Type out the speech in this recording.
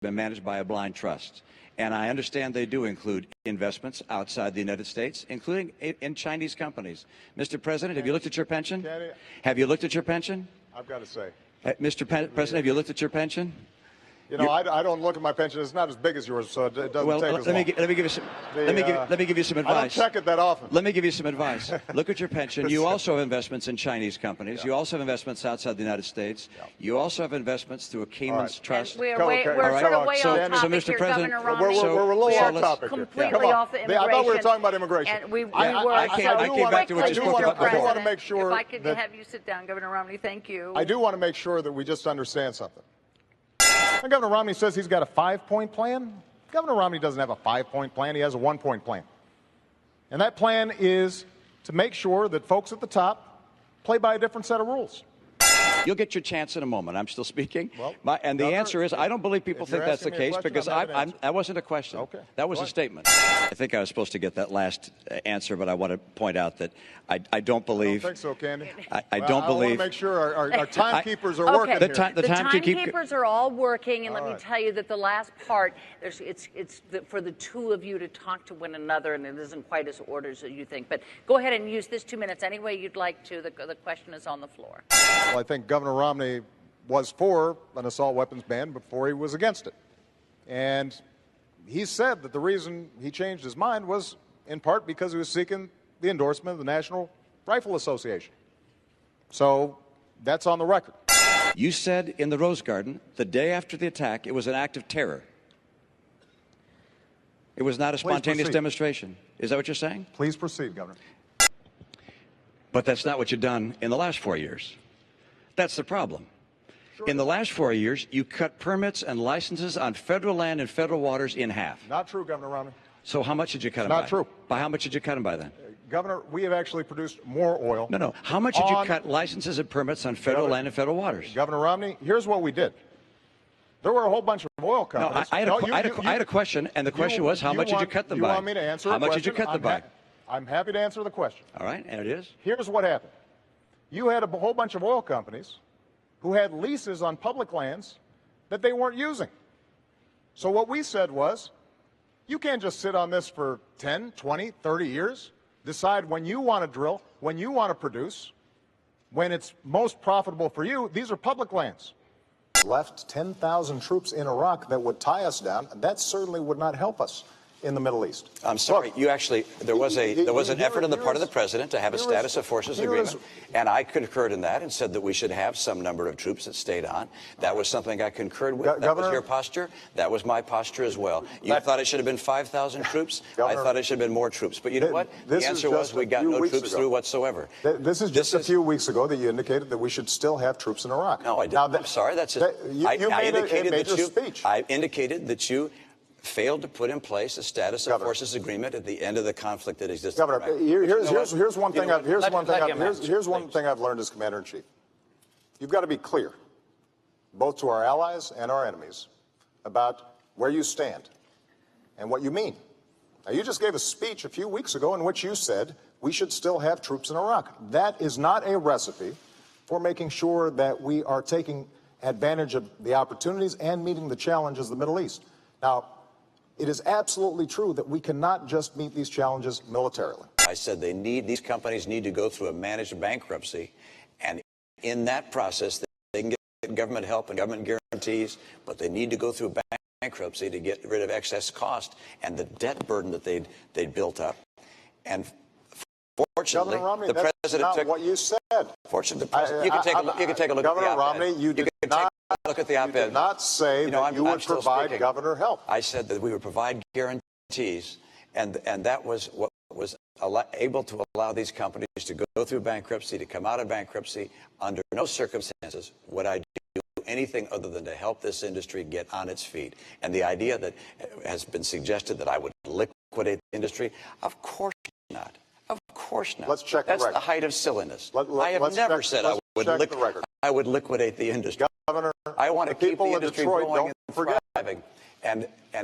been managed by a blind trust. And I understand they do include investments outside the United States, including in Chinese companies. Mr. President, have you looked at your pension? Have you looked at your pension? I've got to say. Mr. President, have you looked at your pension? You know, I don't look at my pension. It's not as big as yours, so it doesn't take as long. Let me give you some. Let me give you some advice. I don't check it that often. Let me give you some advice. Look at your pension. You also have investments in Chinese companies. You also have investments outside the United States. You also have investments through a Cayman's trust. And we're sort of way off topic so, Mr. here, President, Governor Romney. We're a little off topic. Completely off the immigration. I thought we were talking about immigration. And we were. I came back to what you spoke about. I do want to make sure. If I could have you sit down, Governor Romney, thank you. I do want to make sure that we just understand something. And Governor Romney says he's got a 5-point plan. Governor Romney doesn't have a 5-point plan. He has a 1-point plan. And that plan is to make sure that folks at the top play by a different set of rules. You'll get your chance in a moment. I'm still speaking. Well, and the Governor, answer is I don't believe people think that's the case because that wasn't a question. Okay. That was a statement. I think I was supposed to get that last answer, but I want to point out that I don't believe. I don't think so, Candy. I don't believe. I want to make sure our timekeepers are working Okay. here. The timekeepers are all working, and let me tell you that the last part, it's for the two of you to talk to one another, and it isn't quite as ordered as you think. But go ahead and use this 2 minutes any way you'd like to. The question is on the floor. Well, I think Governor Romney was for an assault weapons ban before he was against it. And he said that the reason he changed his mind was in part because he was seeking the endorsement of the National Rifle Association. So that's on the record. You said in the Rose Garden, the day after the attack, it was an act of terror. It was not a spontaneous demonstration. Is that what you're saying? Please proceed, Governor. But that's not what you've done in the last 4 years. That's the problem. In the last 4 years, you cut permits and licenses on federal land and federal waters in half. Not true, Governor Romney. So how much did you cut them by? Not true. By how much did you cut them by then? Governor, we have actually produced more oil. No. How much did you cut licenses and permits on federal land and federal waters? Governor Romney, here's what we did. There were a whole bunch of oil companies. I had a question, and the question was, how much did you cut them by? You want me to answer How much did you cut them by? I'm happy to answer the question. All right, and it is? Here's what happened. You had a whole bunch of oil companies who had leases on public lands that they weren't using. So what we said was, you can't just sit on this for 10, 20, 30 years, decide when you want to drill, when you want to produce, when it's most profitable for you. These are public lands. Left 10,000 troops in Iraq that would tie us down, and that certainly would not help us in the Middle East. I'm sorry. There was an effort on the part of the president to have a status of forces agreement, and I concurred in that and said that we should have some number of troops that stayed on. That was something I concurred with. That was your posture. That was my posture as well. You thought it should have been 5,000 troops. I thought it should have been more troops. But you know what? The answer was we got no troops through whatsoever. This is just a few weeks ago that you indicated that we should still have troops in Iraq. No, I didn't. I'm sorry. That's it. You made a major speech. I indicated that you failed to put in place a status of forces agreement at the end of the conflict that existed. Governor, here's one thing I've learned as Commander-in-Chief. You've got to be clear, both to our allies and our enemies, about where you stand and what you mean. Now, you just gave a speech a few weeks ago in which you said we should still have troops in Iraq. That is not a recipe for making sure that we are taking advantage of the opportunities and meeting the challenges of the Middle East. Now, it is absolutely true that we cannot just meet these challenges militarily. I said these companies need to go through a managed bankruptcy, and in that process they can get government help and government guarantees, but they need to go through a bankruptcy to get rid of excess cost and the debt burden that they'd built up. And fortunately, Romney, the president took what you said. Fortunately, you can take a look at the op-ed. Governor Romney, you did not. Look at the op-ed. You did not say that you would provide governor help. I said that we would provide guarantees, and that was what was able to allow these companies to go through bankruptcy, to come out of bankruptcy. Under no circumstances would I do anything other than to help this industry get on its feet. And the idea that has been suggested that I would liquidate the industry, of course not. Of course not. Let's check the record. That's the height of silliness. I have never said I would liquidate the industry. Governor, I want to keep the industry going and thriving. And